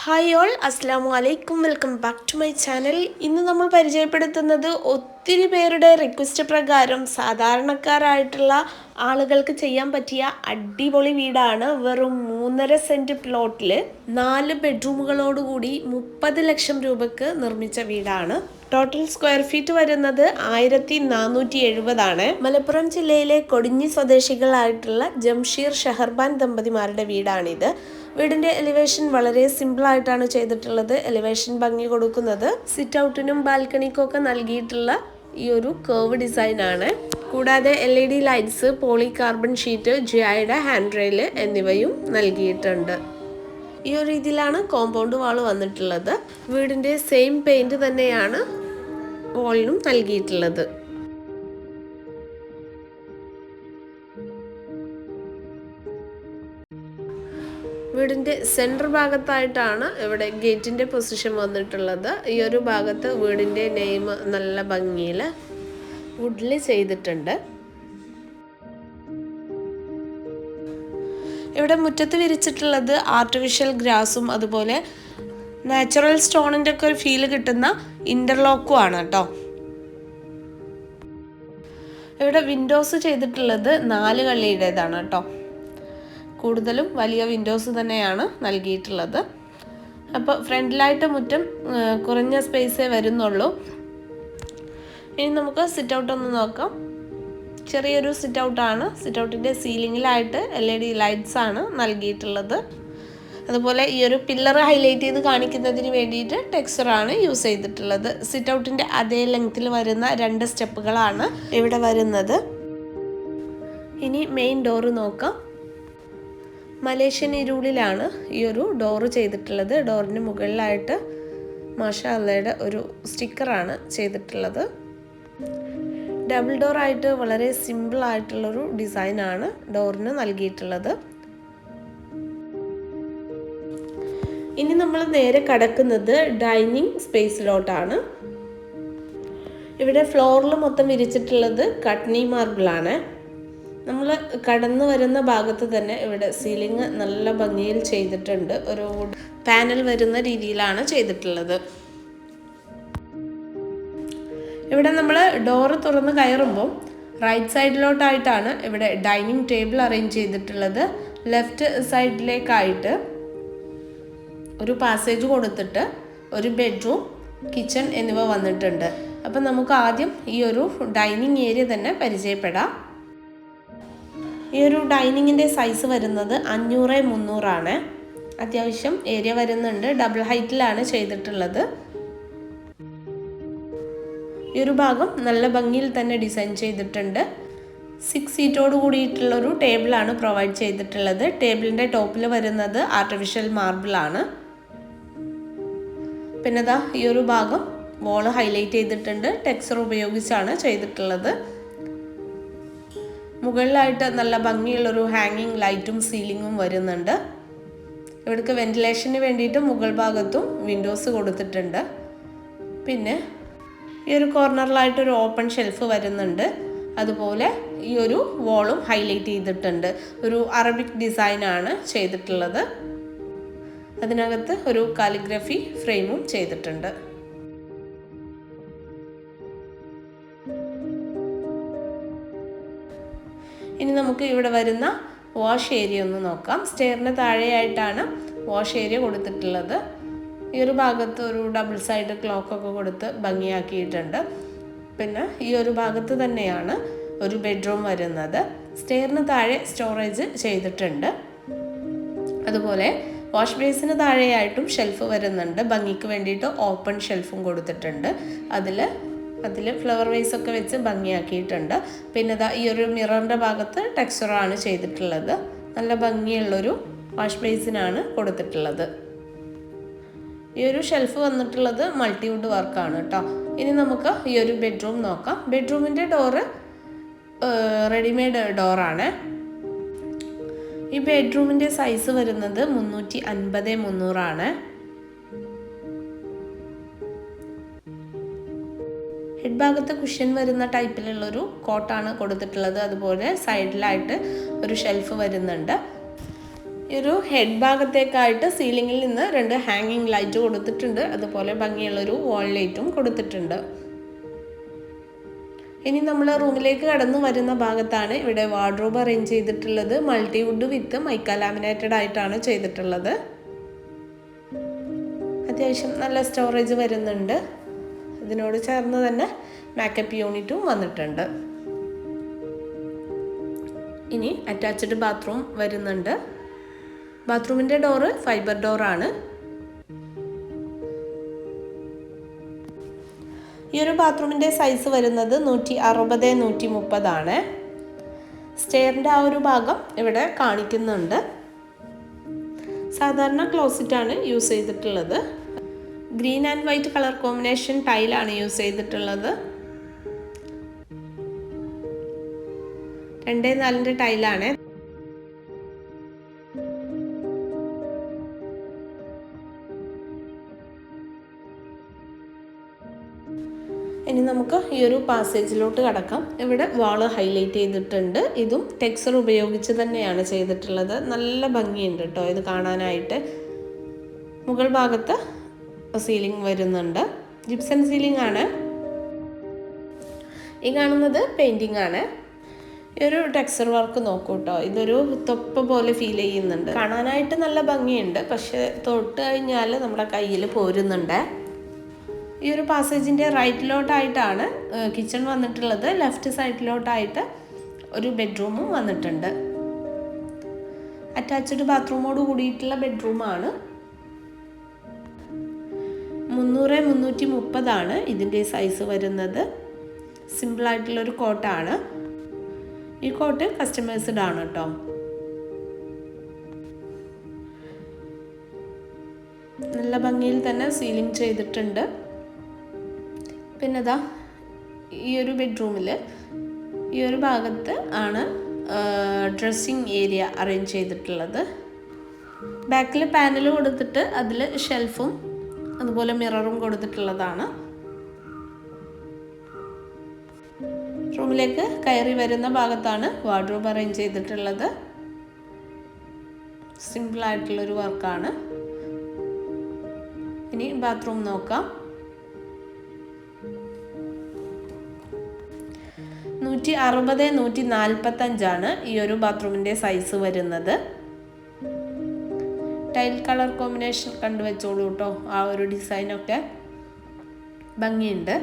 Hi all, അസ്സാം വലൈക്കും. Welcome back to my channel. ഇന്ന് നമ്മൾ പരിചയപ്പെടുത്തുന്നത് ഒത്തിരി പേരുടെ റിക്വസ്റ്റ് പ്രകാരം സാധാരണക്കാരായിട്ടുള്ള ആളുകൾക്ക് ചെയ്യാൻ പറ്റിയ അടിപൊളി വീടാണ്. വെറും 3.5 സെൻറ്റ് പ്ലോട്ടിൽ 4 ബെഡ്റൂമുകളോടുകൂടി 30 ലക്ഷം രൂപയ്ക്ക് നിർമ്മിച്ച വീടാണ്. ടോട്ടൽ സ്ക്വയർ ഫീറ്റ് വരുന്നത് 1470 ആണ്. മലപ്പുറം ജില്ലയിലെ കൊടിഞ്ഞി സ്വദേശികളായിട്ടുള്ള ജംഷീർ ഷഹർബാൻ ദമ്പതിമാരുടെ വീടാണിത്. വീടിൻ്റെ എലിവേഷൻ വളരെ സിമ്പിളായിട്ടാണ് ചെയ്തിട്ടുള്ളത്. എലിവേഷൻ ഭംഗി കൊടുക്കുന്നത് സിറ്റ് ഔട്ടിനും ബാൽക്കണിക്കും ഒക്കെ നൽകിയിട്ടുള്ള ഈ ഒരു കർവ് ഡിസൈനാണ്. കൂടാതെ LED lights, poly carbon sheet, ജിഐയുടെ ഹാൻഡ് റെയിൽ എന്നിവയും നൽകിയിട്ടുണ്ട്. ഈ ഒരു രീതിയിലാണ് കോമ്പൗണ്ട് വാൾ വന്നിട്ടുള്ളത്. വീടിൻ്റെ സെയിം പെയിൻറ് തന്നെയാണ് വാളിനും നൽകിയിട്ടുള്ളത്. വീടിൻ്റെ സെൻറ്റർ ഭാഗത്തായിട്ടാണ് ഇവിടെ ഗേറ്റിൻ്റെ പൊസിഷൻ വന്നിട്ടുള്ളത്. ഈ ഒരു ഭാഗത്ത് വീടിൻ്റെ നെയിം നല്ല ഭംഗിയിൽ വുഡിൽ ചെയ്തിട്ടുണ്ട്. ഇവിടെ മുറ്റത്ത് വിരിച്ചിട്ടുള്ളത് ആർട്ടിഫിഷ്യൽ ഗ്രാസും അതുപോലെ നാച്ചുറൽ സ്റ്റോണിൻ്റെ ഒക്കെ ഒരു ഫീല് കിട്ടുന്ന ഇൻ്റർലോക്കും ആണ് കേട്ടോ. ഇവിടെ വിൻഡോസ് ചെയ്തിട്ടുള്ളത് 4 കള്ളിയുടേതാണ് കേട്ടോ. കൂടുതലും വലിയ വിൻഡോസ് തന്നെയാണ് നൽകിയിട്ടുള്ളത്. അപ്പോൾ ഫ്രണ്ടിലായിട്ട് മുറ്റം കുറഞ്ഞ സ്പേസേ വരുന്നുള്ളൂ. ഇനി നമുക്ക് സിറ്റ് ഔട്ട് ഒന്ന് നോക്കാം. ചെറിയൊരു സിറ്റ് ഔട്ടാണ്. സിറ്റ് ഔട്ടിൻ്റെ സീലിങ്ങിലായിട്ട് LED ലൈറ്റ്സ് ആണ് നൽകിയിട്ടുള്ളത്. അതുപോലെ ഈ ഒരു പില്ലർ ഹൈലൈറ്റ് ചെയ്ത് കാണിക്കുന്നതിന് വേണ്ടിയിട്ട് ടെക്സ്ചറാണ് യൂസ് ചെയ്തിട്ടുള്ളത്. സിറ്റ് ഔട്ടിൻ്റെ അതേ ലെങ്ത്തിൽ വരുന്ന 2 സ്റ്റെപ്പുകളാണ് ഇവിടെ വരുന്നത്. ഇനി മെയിൻ ഡോറ് നോക്കാം. മലേഷ്യൻ ഇരുളിലാണ് ഈ ഒരു ഡോറ് ചെയ്തിട്ടുള്ളത്. ഡോറിന് മുകളിലായിട്ട് മാഷാ അള്ളയുടെ ഒരു സ്റ്റിക്കറാണ് ചെയ്തിട്ടുള്ളത്. ഡബിൾ ഡോറായിട്ട് വളരെ സിമ്പിളായിട്ടുള്ളൊരു ഡിസൈനാണ് ഡോറിന് നൽകിയിട്ടുള്ളത്. ഇനി നമ്മൾ നേരെ കടക്കുന്നത് ഡൈനിങ് സ്പേസിലോട്ടാണ്. ഇവിടെ ഫ്ലോറിൽ മൊത്തം വിരിച്ചിട്ടുള്ളത് കട്നി മാർബിളാണ്. നമ്മൾ കടന്നു വരുന്ന ഭാഗത്ത് തന്നെ ഇവിടെ സീലിംഗ് നല്ല ഭംഗിയിൽ ചെയ്തിട്ടുണ്ട്. ഒരു പാനൽ വരുന്ന രീതിയിലാണ് ചെയ്തിട്ടുള്ളത്. ഇവിടെ നമ്മൾ ഡോറ് തുറന്ന് കയറുമ്പോൾ റൈറ്റ് സൈഡിലോട്ടായിട്ടാണ് ഇവിടെ ഡൈനിങ് ടേബിൾ അറേഞ്ച് ചെയ്തിട്ടുള്ളത്. ലെഫ്റ്റ് സൈഡിലേക്കായിട്ട് ഒരു പാസേജ് കൊടുത്തിട്ട് ഒരു ബെഡ്റൂം, കിച്ചൺ എന്നിവ വന്നിട്ടുണ്ട്. അപ്പം നമുക്ക് ആദ്യം ഈ ഒരു ഡൈനിങ് ഏരിയ തന്നെ പരിചയപ്പെടാം. ഈ ഒരു ഡൈനിങ്ങിൻ്റെ സൈസ് വരുന്നത് 500x300 ആണ്. അത്യാവശ്യം ഏരിയ വരുന്നുണ്ട്. ഡബിൾ ഹൈറ്റിലാണ് ചെയ്തിട്ടുള്ളത്. ഈ ഒരു ഭാഗം നല്ല ഭംഗിയിൽ തന്നെ ഡിസൈൻ ചെയ്തിട്ടുണ്ട്. 6 സീറ്റോട് കൂടിയിട്ടുള്ളൊരു ടേബിളാണ് പ്രൊവൈഡ് ചെയ്തിട്ടുള്ളത്. ടേബിളിൻ്റെ ടോപ്പിൽ വരുന്നത് ആർട്ടിഫിഷ്യൽ മാർബിളാണ്. പിന്നെ ദാ ഈ ഒരു ഭാഗം വോള് ഹൈലൈറ്റ് ചെയ്തിട്ടുണ്ട്. ടെക്സ്ചർ ഉപയോഗിച്ചാണ് ചെയ്തിട്ടുള്ളത്. മുകളിലായിട്ട് നല്ല ഭംഗിയുള്ളൊരു ഹാങ്ങിങ് ലൈറ്റും സീലിങ്ങും വരുന്നുണ്ട്. ഇവിടേക്ക് വെന്റിലേഷന് വേണ്ടിയിട്ട് മുകൾ ഭാഗത്തും വിൻഡോസ് കൊടുത്തിട്ടുണ്ട്. പിന്നെ ഈ ഒരു കോർണറിലായിട്ടൊരു ഓപ്പൺ ഷെൽഫ് വരുന്നുണ്ട്. അതുപോലെ ഈ ഒരു വോളും ഹൈലൈറ്റ് ചെയ്തിട്ടുണ്ട്. ഒരു അറബിക് ഡിസൈനാണ് ചെയ്തിട്ടുള്ളത്. അതിനകത്ത് ഒരു കാലിഗ്രഫി ഫ്രെയിമും ചെയ്തിട്ടുണ്ട്. ഇനി നമുക്ക് ഇവിടെ വരുന്ന വാഷ് ഏരിയ ഒന്ന് നോക്കാം. സ്റ്റെയറിന് താഴെയായിട്ടാണ് വാഷ് ഏരിയ കൊടുത്തിട്ടുള്ളത്. ഈ ഒരു ഭാഗത്ത് ഒരു ഡബിൾ സൈഡ് ക്ലോക്കൊക്കെ കൊടുത്ത് ഭംഗിയാക്കിയിട്ടുണ്ട്. പിന്നെ ഈ ഒരു ഭാഗത്ത് തന്നെയാണ് ഒരു ബെഡ്റൂം വരുന്നത്. സ്റ്റെയറിന് താഴെ സ്റ്റോറേജ് ചെയ്തിട്ടുണ്ട്. അതുപോലെ വാഷ് ബേസിന് താഴെയായിട്ടും ഷെൽഫ് വരുന്നുണ്ട്. ഭംഗിക്ക് വേണ്ടിയിട്ട് ഓപ്പൺ ഷെൽഫും കൊടുത്തിട്ടുണ്ട്. അതിൽ ഫ്ലവർ വൈസ് ഒക്കെ വെച്ച് ഭംഗിയാക്കിയിട്ടുണ്ട്. പിന്നെ ഈ ഒരു മിററിൻ്റെ ഭാഗത്ത് ടെക്സ്ചറാണ് ചെയ്തിട്ടുള്ളത്. നല്ല ഭംഗിയുള്ളൊരു വാഷ് ബേസിനാണ് കൊടുത്തിട്ടുള്ളത്. ഈ ഒരു ഷെൽഫ് വന്നിട്ടുള്ളത് മൾട്ടിവുഡ് വർക്കാണ് കേട്ടോ. ഇനി നമുക്ക് ഈ ഒരു ബെഡ്റൂം നോക്കാം. ബെഡ്റൂമിൻ്റെ ഡോറ് റെഡിമെയ്ഡ് ഡോറാണ്. ഈ ബെഡ്റൂമിൻ്റെ സൈസ് വരുന്നത് 350x300 ഹെഡ് ഭാഗത്ത് കുഷ്യൻ വരുന്ന ടൈപ്പിലുള്ളൊരു കോട്ടാണ് കൊടുത്തിട്ടുള്ളത്. അതുപോലെ സൈഡിലായിട്ട് ഒരു ഷെൽഫ് വരുന്നുണ്ട്. ഈ ഒരു ഹെഡ് ഭാഗത്തേക്കായിട്ട് സീലിങ്ങിൽ നിന്ന് 2 ഹാങ്ങിങ് ലൈറ്റ് കൊടുത്തിട്ടുണ്ട്. അതുപോലെ ഭംഗിയുള്ളൊരു വാൾ ലൈറ്റും കൊടുത്തിട്ടുണ്ട്. ഇനി നമ്മൾ റൂമിലേക്ക് കടന്നു വരുന്ന ഭാഗത്താണ് ഇവിടെ വാർഡ്രോബ് അറേഞ്ച് ചെയ്തിട്ടുള്ളത്. മൾട്ടിവുഡ് വിത്ത് മൈക്ക ലാമിനേറ്റഡ് ആയിട്ടാണ് ചെയ്തിട്ടുള്ളത്. അത്യാവശ്യം നല്ല സ്റ്റോറേജ് വരുന്നുണ്ട്. ഇതിനോട് ചേർന്ന് തന്നെ മേക്കപ്പ് യൂണിറ്റും വന്നിട്ടുണ്ട്. ഇനി അറ്റാച്ച്ഡ് ബാത്റൂം വരുന്നുണ്ട്. ബാത്റൂമിൻ്റെ ഡോറ് ഫൈബർ ഡോറാണ്. ഈ ഒരു ബാത്റൂമിൻ്റെ സൈസ് വരുന്നത് 160x130 സ്റ്റെയറിൻ്റെ ആ ഒരു ഭാഗം ഇവിടെ കാണിക്കുന്നുണ്ട്. സാധാരണ ക്ലോസറ്റാണ് യൂസ് ചെയ്തിട്ടുള്ളത്. Green and white colour combination ടൈലാണ് യൂസ് ചെയ്തിട്ടുള്ളത്. 2x4 ടൈലാണ്. ഇനി നമുക്ക് ഈ ഒരു പാസേജിലോട്ട് കടക്കാം. ഇവിടെ വാള് ഹൈലൈറ്റ് ചെയ്തിട്ടുണ്ട്. ഇതും ടെക്സ്ചർ ഉപയോഗിച്ച് തന്നെയാണ് ചെയ്തിട്ടുള്ളത്. നല്ല ഭംഗിയുണ്ട് കേട്ടോ ഇത് കാണാനായിട്ട്. മുകൾ ഭാഗത്ത് സീലിംഗ് വരുന്നുണ്ട്. ജിപ്സം സീലിംഗ് ആണ്. ഈ കാണുന്നത് പെയിൻറ്റിംഗ് ആണ്. ഈ ഒരു ടെക്സ്ചർ വർക്ക് നോക്കൂ കേട്ടോ. ഇതൊരു തൊപ്പ പോലെ ഫീൽ ചെയ്യുന്നുണ്ട്. കാണാനായിട്ട് നല്ല ഭംഗിയുണ്ട്. പക്ഷെ തൊട്ട് കഴിഞ്ഞാൽ നമ്മുടെ കയ്യിൽ പോരുന്നുണ്ട്. ഈ ഒരു പാസേജിൻ്റെ റൈറ്റിലോട്ടായിട്ടാണ് കിച്ചൺ വന്നിട്ടുള്ളത്. ലെഫ്റ്റ് സൈഡിലോട്ടായിട്ട് ഒരു ബെഡ്റൂമും വന്നിട്ടുണ്ട്. അറ്റാച്ച്ഡ് ബാത്റൂമോട് കൂടിയിട്ടുള്ള ബെഡ്റൂമാണ്. 300x330 ഇതിൻ്റെ സൈസ് വരുന്നത്. സിമ്പിളായിട്ടുള്ളൊരു കോട്ടാണ്. ഈ കോട്ട് കസ്റ്റമൈസ്ഡ് ആണ് കേട്ടോ. നല്ല ഭംഗിയിൽ തന്നെ സീലിംഗ് ചെയ്തിട്ടുണ്ട്. പിന്നെ ഈ ഒരു ബെഡ്റൂമിൽ ഈ ഒരു ഭാഗത്ത് ആണ് ഡ്രസ്സിങ് ഏരിയ അറേഞ്ച് ചെയ്തിട്ടുള്ളത്. ബാക്കിൽ പാനൽ കൊടുത്തിട്ട് അതിൽ ഷെൽഫും അതുപോലെ മിററും കൊടുത്തിട്ടുള്ളതാണ്. റൂമിലേക്ക് കയറി വരുന്ന ഭാഗത്താണ് വാർഡ്രോബ് അറേഞ്ച് ചെയ്തിട്ടുള്ളത്. സിമ്പിളായിട്ടുള്ളൊരു വർക്കാണ്. ഇനി ബാത്റൂം നോക്കാം. 160x145 ഈ ഒരു ബാത്റൂമിൻ്റെ സൈസ് വരുന്നത്. ടൈൽ കളർ കോമ്പിനേഷൻ കണ്ടുവെച്ചോളൂ കേട്ടോ. ആ ഒരു ഡിസൈനൊക്കെ ഭംഗിയുണ്ട്.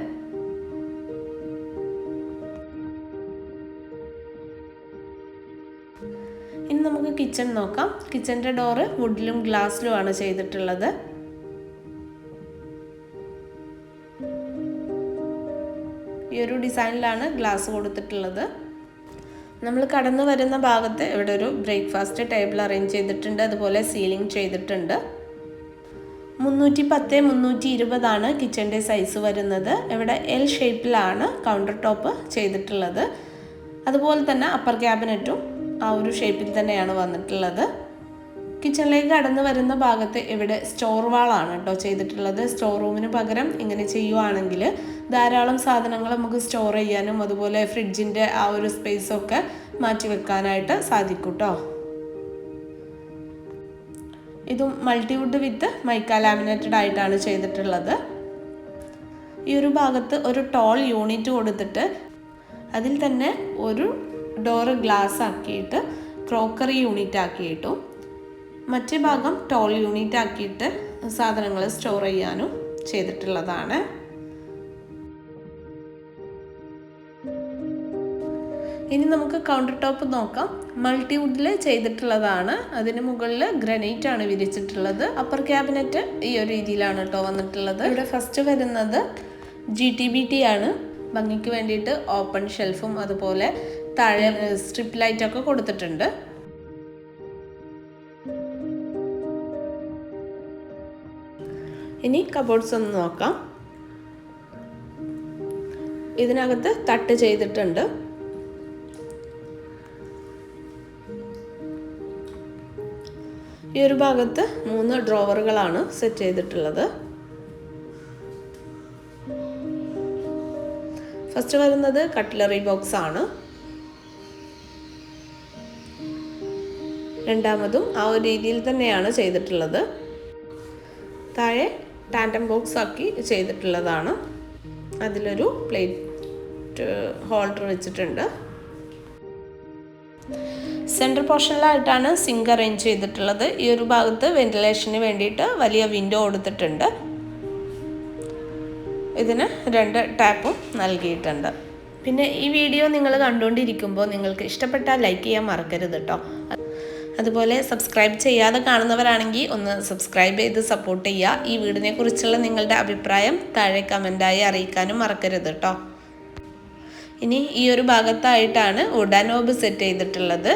ഇനി നമുക്ക് കിച്ചൺ നോക്കാം. കിച്ചൻ്റെ ഡോറ് വുഡിലും ഗ്ലാസ്സിലും ആണ് ചെയ്തിട്ടുള്ളത്. ഈ ഒരു ഡിസൈനിലാണ് ഗ്ലാസ് കൊടുത്തിട്ടുള്ളത്. നമ്മൾ കടന്നു വരുന്ന ഭാഗത്ത് ഇവിടെ ഒരു ബ്രേക്ക്ഫാസ്റ്റ് ടേബിൾ അറേഞ്ച് ചെയ്തിട്ടുണ്ട്. അതുപോലെ സീലിംഗ് ചെയ്തിട്ടുണ്ട്. 310x320 കിച്ചൻ്റെ സൈസ് വരുന്നത്. ഇവിടെ എൽ ഷേപ്പിലാണ് കൗണ്ടർ ടോപ്പ് ചെയ്തിട്ടുള്ളത്. അതുപോലെ തന്നെ അപ്പർ ക്യാബിനറ്റും ആ ഒരു ഷേപ്പിൽ തന്നെയാണ് വന്നിട്ടുള്ളത്. കിച്ചണിലേക്ക് കടന്നു വരുന്ന ഭാഗത്ത് ഇവിടെ സ്റ്റോർ വാളാണ് കേട്ടോ ചെയ്തിട്ടുള്ളത്. സ്റ്റോർ റൂമിന് പകരം ഇങ്ങനെ ചെയ്യുവാണെങ്കിൽ ധാരാളം സാധനങ്ങൾ നമുക്ക് സ്റ്റോർ ചെയ്യാനും അതുപോലെ ഫ്രിഡ്ജിൻ്റെ ആ ഒരു സ്പേസൊക്കെ മാറ്റി വെക്കാനായിട്ട് സാധിക്കും കേട്ടോ. ഇതും മൾട്ടിവുഡ് വിത്ത് മൈക്ക ലാമിനേറ്റഡ് ആയിട്ടാണ് ചെയ്തിട്ടുള്ളത്. ഈ ഒരു ഭാഗത്ത് ഒരു ടോൾ യൂണിറ്റ് കൊടുത്തിട്ട് അതിൽ തന്നെ ഒരു ഡോറ് ഗ്ലാസ് ആക്കിയിട്ട് ക്രോക്കറി യൂണിറ്റ് ആക്കിയിട്ടും മറ്റേ ഭാഗം ടോൾ യൂണിറ്റ് ആക്കിയിട്ട് സാധനങ്ങൾ സ്റ്റോർ ചെയ്യാനും ചെയ്തിട്ടുള്ളതാണ്. ഇനി നമുക്ക് കൗണ്ടർ ടോപ്പ് നോക്കാം. മൾട്ടിവുഡിൽ ചെയ്തിട്ടുള്ളതാണ്. അതിന് മുകളിൽ ഗ്രാനൈറ്റ് ആണ് വിരിച്ചിട്ടുള്ളത്. അപ്പർ ക്യാബിനറ്റ് ഈ ഒരു രീതിയിലാണ് കേട്ടോ വന്നിട്ടുള്ളത്. ഇവിടെ ഫസ്റ്റ് വരുന്നത് GTBT ആണ്. ഭംഗിക്ക് വേണ്ടിയിട്ട് ഓപ്പൺ ഷെൽഫും അതുപോലെ താഴെ സ്ട്രിപ്പ് ലൈറ്റൊക്കെ കൊടുത്തിട്ടുണ്ട്. ഇനി കബോർഡ്സ് ഒന്ന് നോക്കാം. ഇതിനകത്ത് തട്ട് ചെയ്തിട്ടുണ്ട്. ഈ ഒരു ഭാഗത്ത് 3 ഡ്രോവറുകളാണ് സെറ്റ് ചെയ്തിട്ടുള്ളത്. ഫസ്റ്റ് വരുന്നത് കട്ട്ലറി ബോക്സ് ആണ്. രണ്ടാമതും ആ ഒരു രീതിയിൽ തന്നെയാണ് ചെയ്തിട്ടുള്ളത്. താഴെ ടാൻഡം ബോക്സ് ആക്കി ചെയ്തിട്ടുള്ളതാണ്. അതിലൊരു പ്ലേറ്റ് ഹോൾഡർ വെച്ചിട്ടുണ്ട്. സെൻട്രൽ പോർഷനിലായിട്ടാണ് സിങ്ക് അറേഞ്ച് ചെയ്തിട്ടുള്ളത്. ഈ ഒരു ഭാഗത്ത് വെന്റിലേഷന് വേണ്ടിയിട്ട് വലിയ വിൻഡോ കൊടുത്തിട്ടുണ്ട്. ഇതിന് 2 ടാപ്പും നൽകിയിട്ടുണ്ട്. പിന്നെ ഈ വീഡിയോ നിങ്ങൾ കണ്ടുകൊണ്ടിരിക്കുമ്പോൾ നിങ്ങൾക്ക് ഇഷ്ടപ്പെട്ടാൽ ലൈക്ക് ചെയ്യാൻ മറക്കരുത് കേട്ടോ. അതുപോലെ സബ്സ്ക്രൈബ് ചെയ്യാതെ കാണുന്നവരാണെങ്കിൽ ഒന്ന് സബ്സ്ക്രൈബ് ചെയ്ത് സപ്പോർട്ട് ചെയ്യുക. ഈ വീടിനെ കുറിച്ചുള്ള നിങ്ങളുടെ അഭിപ്രായം താഴെ കമൻറ്റായി അറിയിക്കാനും മറക്കരുത് കേട്ടോ. ഇനി ഈ ഒരു ഭാഗത്തായിട്ടാണ് വുഡാനോബ് സെറ്റ് ചെയ്തിട്ടുള്ളത്.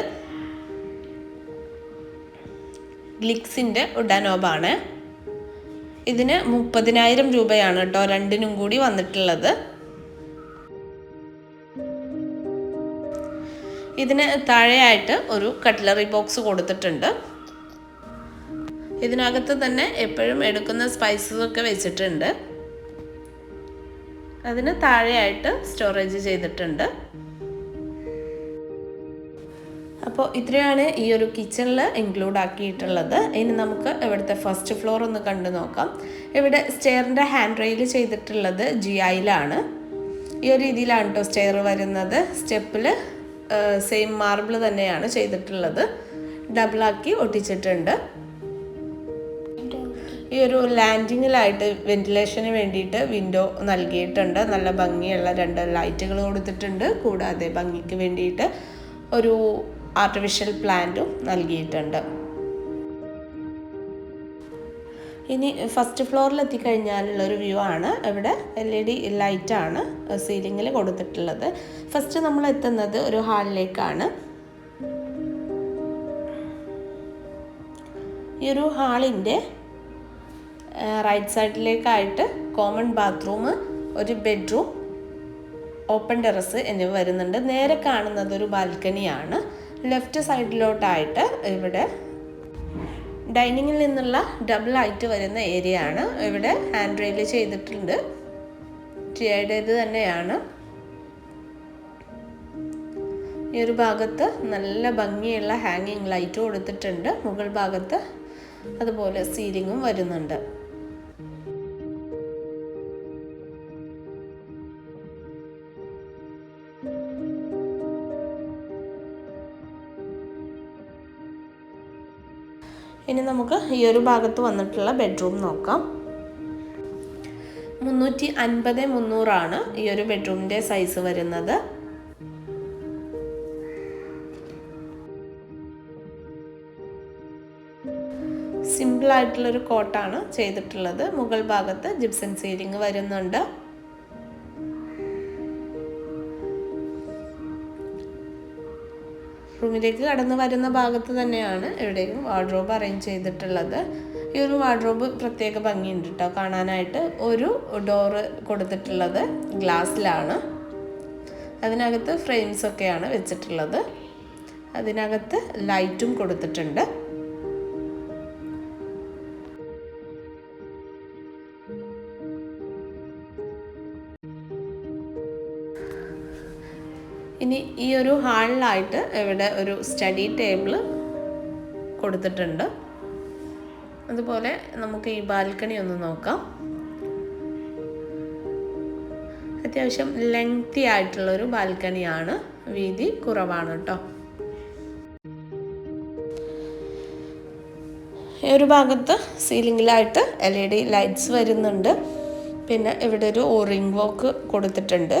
ഗ്ലിക്സിൻ്റെ വുഡാനോബാണ്. ഇതിന് 30,000 രൂപയാണ് കേട്ടോ രണ്ടിനും കൂടി വന്നിട്ടുള്ളത്. ഇതിന് താഴെയായിട്ട് ഒരു കട്ട്ലറി ബോക്സ് കൊടുത്തിട്ടുണ്ട്. ഇതിനകത്ത് തന്നെ എപ്പോഴും എടുക്കുന്ന സ്പൈസസ് ഒക്കെ വെച്ചിട്ടുണ്ട്. അതിന് താഴെയായിട്ട് സ്റ്റോറേജ് ചെയ്തിട്ടുണ്ട്. അപ്പോൾ ഇത്രയാണ് ഈ ഒരു കിച്ചണിൽ ഇൻക്ലൂഡ് ആക്കിയിട്ടുള്ളത്. ഇനി നമുക്ക് ഇവിടുത്തെ ഫസ്റ്റ് ഫ്ലോർ ഒന്ന് കണ്ടു നോക്കാം. ഇവിടെ സ്റ്റെയറിൻ്റെ ഹാൻഡ് റെയിൽ ചെയ്തിട്ടുള്ളത് GIയിലാണ്. ഈ ഒരു രീതിയിലാണ് കേട്ടോ സ്റ്റെയർ വരുന്നത്. സ്റ്റെപ്പിൽ സെയിം മാർബിൾ തന്നെയാണ് ചെയ്തിട്ടുള്ളത്. ഡബിളാക്കി ഒട്ടിച്ചിട്ടുണ്ട്. ഈ ഒരു ലാൻഡിങ്ങിലായിട്ട് വെന്റിലേഷന് വേണ്ടിയിട്ട് വിൻഡോ നൽകിയിട്ടുണ്ട്. നല്ല ഭംഗിയുള്ള 2 ലൈറ്റുകൾ കൊടുത്തിട്ടുണ്ട്. കൂടാതെ ഭംഗിക്ക് വേണ്ടിയിട്ട് ഒരു ആർട്ടിഫിഷ്യൽ പ്ലാന്റും നൽകിയിട്ടുണ്ട്. ഇനി ഫസ്റ്റ് ഫ്ലോറിൽ എത്തിക്കഴിഞ്ഞാലുള്ളൊരു വ്യൂ ആണ്. ഇവിടെ LED ലൈറ്റാണ് സീലിങ്ങിൽ കൊടുത്തിട്ടുള്ളത്. ഫസ്റ്റ് നമ്മൾ എത്തുന്നത് ഒരു ഹാളിലേക്കാണ്. ഈ ഒരു ഹാളിൻ്റെ റൈറ്റ് സൈഡിലേക്കായിട്ട് കോമൺ ബാത്റൂം, ഒരു ബെഡ്റൂം, ഓപ്പൺ ടെറസ് എന്നിവ വരുന്നുണ്ട്. നേരെ കാണുന്നത് ഒരു ബാൽക്കണിയാണ്. ലെഫ്റ്റ് സൈഡിലോട്ടായിട്ട് ഇവിടെ ഡൈനിങ്ങിൽ നിന്നുള്ള ഡബിളായിട്ട് വരുന്ന ഏരിയ ആണ്. ഇവിടെ ഹാൻഡ് റെയിൽ ചെയ്തിട്ടുണ്ട്. GIയുടേത് തന്നെയാണ്. ഈ ഒരു ഭാഗത്ത് നല്ല ഭംഗിയുള്ള ഹാങ്ങിങ് ലൈറ്റ് കൊടുത്തിട്ടുണ്ട്. മുകൾ ഭാഗത്ത് അതുപോലെ സീലിങ്ങും വരുന്നുണ്ട്. ഇനി നമുക്ക് ഈ ഒരു ഭാഗത്ത് വന്നിട്ടുള്ള ബെഡ്റൂം നോക്കാം. 350-300 ഈ ഒരു ബെഡ്റൂമിൻ്റെ സൈസ് വരുന്നത്. സിമ്പിളായിട്ടുള്ളൊരു കോട്ടാണ് ചെയ്തിട്ടുള്ളത്. മുകൾ ഭാഗത്ത് ജിപ്സം സീലിംഗ് വരുന്നുണ്ട്. റൂമിലേക്ക് കടന്നു വരുന്ന ഭാഗത്ത് തന്നെയാണ് ഇവിടെയും വാർഡ്രോബ് അറേഞ്ച് ചെയ്തിട്ടുള്ളത്. ഈ ഒരു വാർഡ്രോബ് പ്രത്യേക ഭംഗിയുണ്ട് കേട്ടോ കാണാനായിട്ട്. ഒരു ഡോറ് കൊടുത്തിട്ടുള്ളത് ഗ്ലാസ്സിലാണ്. അതിനകത്ത് ഫ്രെയിംസ് ഒക്കെയാണ് വെച്ചിട്ടുള്ളത്. അതിനകത്ത് ലൈറ്റും കൊടുത്തിട്ടുണ്ട്. ഇനി ഈ ഒരു ഹാളിലായിട്ട് ഇവിടെ ഒരു സ്റ്റഡി ടേബിൾ കൊടുത്തിട്ടുണ്ട്. അതുപോലെ നമുക്ക് ഈ ബാൽക്കണി ഒന്ന് നോക്കാം. അത്യാവശ്യം ലെങ്തി ആയിട്ടുള്ളൊരു ബാൽക്കണിയാണ്. വീതി കുറവാണ് കേട്ടോ. ഈ ഒരു ഭാഗത്ത് സീലിംഗിലായിട്ട് LED ലൈറ്റ്സ് വരുന്നുണ്ട്. പിന്നെ ഇവിടെ ഒരു ഓറിംഗ് വോക്ക് കൊടുത്തിട്ടുണ്ട്.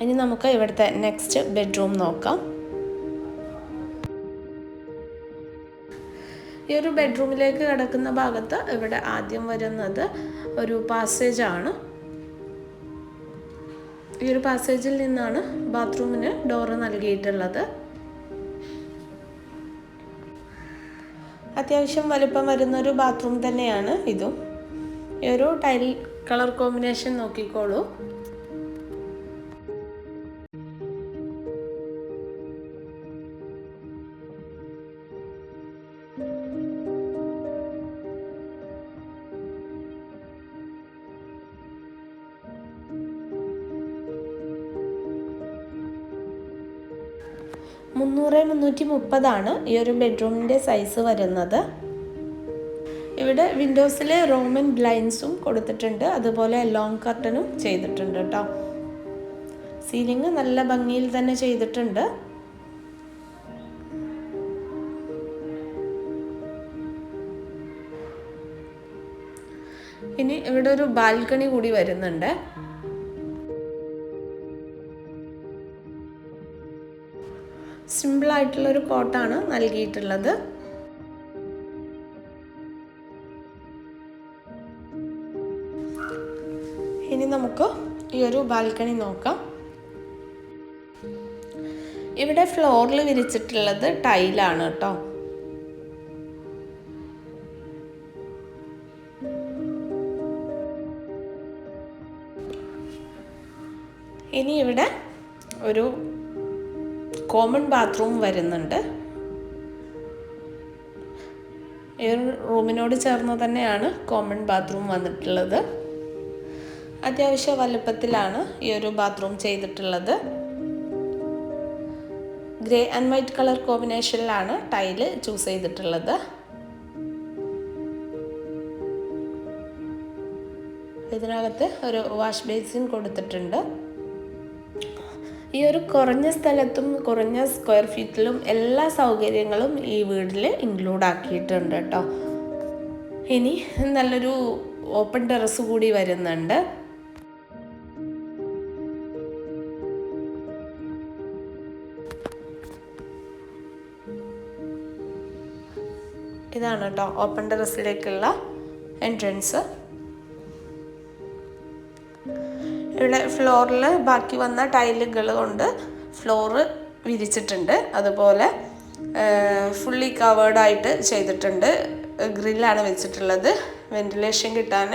ഇനി നമുക്ക് ഇവിടുത്തെ നെക്സ്റ്റ് ബെഡ്റൂം നോക്കാം. ഈ ഒരു ബെഡ്റൂമിലേക്ക് കിടക്കുന്ന ഭാഗത്ത് ഇവിടെ ആദ്യം വരുന്നത് ഒരു പാസേജ് ആണ്. ഈ ഒരു പാസേജിൽ നിന്നാണ് ബാത്റൂമിന് ഡോറ് നൽകിയിട്ടുള്ളത്. അത്യാവശ്യം വലുപ്പം വരുന്നൊരു ബാത്റൂം തന്നെയാണ് ഇതും. ഈ ഒരു ടൈൽ കളർ കോമ്പിനേഷൻ നോക്കിക്കോളൂ. (330) ഈ ഒരു ബെഡ്റൂമിൻ്റെ സൈസ് വരുന്നത്. ഇവിടെ വിൻഡോസിൽ റോമൻ ബ്ലൈൻഡ്സും കൊടുത്തിട്ടുണ്ട്, അതുപോലെ ലോങ് കർട്ടനും ചെയ്തിട്ടുണ്ട് കേട്ടോ. സീലിംഗ് നല്ല ഭംഗിയിൽ തന്നെ ചെയ്തിട്ടുണ്ട്. ഇനി ഇവിടെ ഒരു ബാൽക്കണി കൂടി വരുന്നുണ്ട്. സിമ്പിളായിട്ടുള്ളൊരു കോട്ടാണ് നൽകിയിട്ടുള്ളത്. ഇനി നമുക്ക് ഈ ഒരു ബാൽക്കണി നോക്കാം. ഇവിടെ ഫ്ലോറിൽ വിരിച്ചിട്ടുള്ളത് ടൈലാണ് കേട്ടോ. ഇനി ഇവിടെ ഒരു കോമൺ ബാത്റൂം വരുന്നുണ്ട്. ഈ റൂമിനോട് ചേർന്ന് തന്നെയാണ് കോമൺ ബാത്റൂം വന്നിട്ടുള്ളത്. അത്യാവശ്യ വലുപ്പത്തിലാണ് ഈ ഒരു ബാത്റൂം ചെയ്തിട്ടുള്ളത്. ഗ്രേ ആൻഡ് വൈറ്റ് കളർ കോമ്പിനേഷനിലാണ് ടൈല് ചൂസ് ചെയ്തിട്ടുള്ളത്. ഇതിനകത്ത് ഒരു വാഷ് ബേസിൻ കൊടുത്തിട്ടുണ്ട്. ഈ ഒരു കുറഞ്ഞ സ്ഥലത്തും കുറഞ്ഞ സ്ക്വയർ ഫീറ്റിലും എല്ലാ സൗകര്യങ്ങളും ഈ വീട്ടിൽ ഇൻക്ലൂഡ് ആക്കിയിട്ടുണ്ട് കേട്ടോ. ഇനി നല്ലൊരു ഓപ്പൺ ടെറസ് കൂടി വരുന്നുണ്ട്. ഇതാണ് കേട്ടോ ഓപ്പൺ ടെറസിലേക്കുള്ള എൻട്രൻസ്. ഇവിടെ ഫ്ലോറിൽ ബാക്കി വന്ന ടൈലുകൾ കൊണ്ട് ഫ്ലോറ് വിരിച്ചിട്ടുണ്ട്. അതുപോലെ ഫുള്ളി കവേർഡായിട്ട് ചെയ്തിട്ടുണ്ട്. ഗ്രില്ലാണ് വെച്ചിട്ടുള്ളത്. വെന്റിലേഷൻ കിട്ടാൻ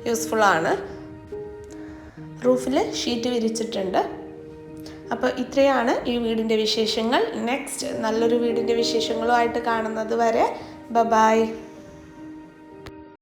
യൂസ്ഫുള്ളാണ്. റൂഫിൽ ഷീറ്റ് വിരിച്ചിട്ടുണ്ട്. അപ്പോൾ ഇത്രയാണ് ഈ വീടിൻ്റെ വിശേഷങ്ങൾ. നെക്സ്റ്റ് നല്ലൊരു വീടിൻ്റെ വിശേഷങ്ങളുമായിട്ട് കാണുന്നത് വരെ ബൈ.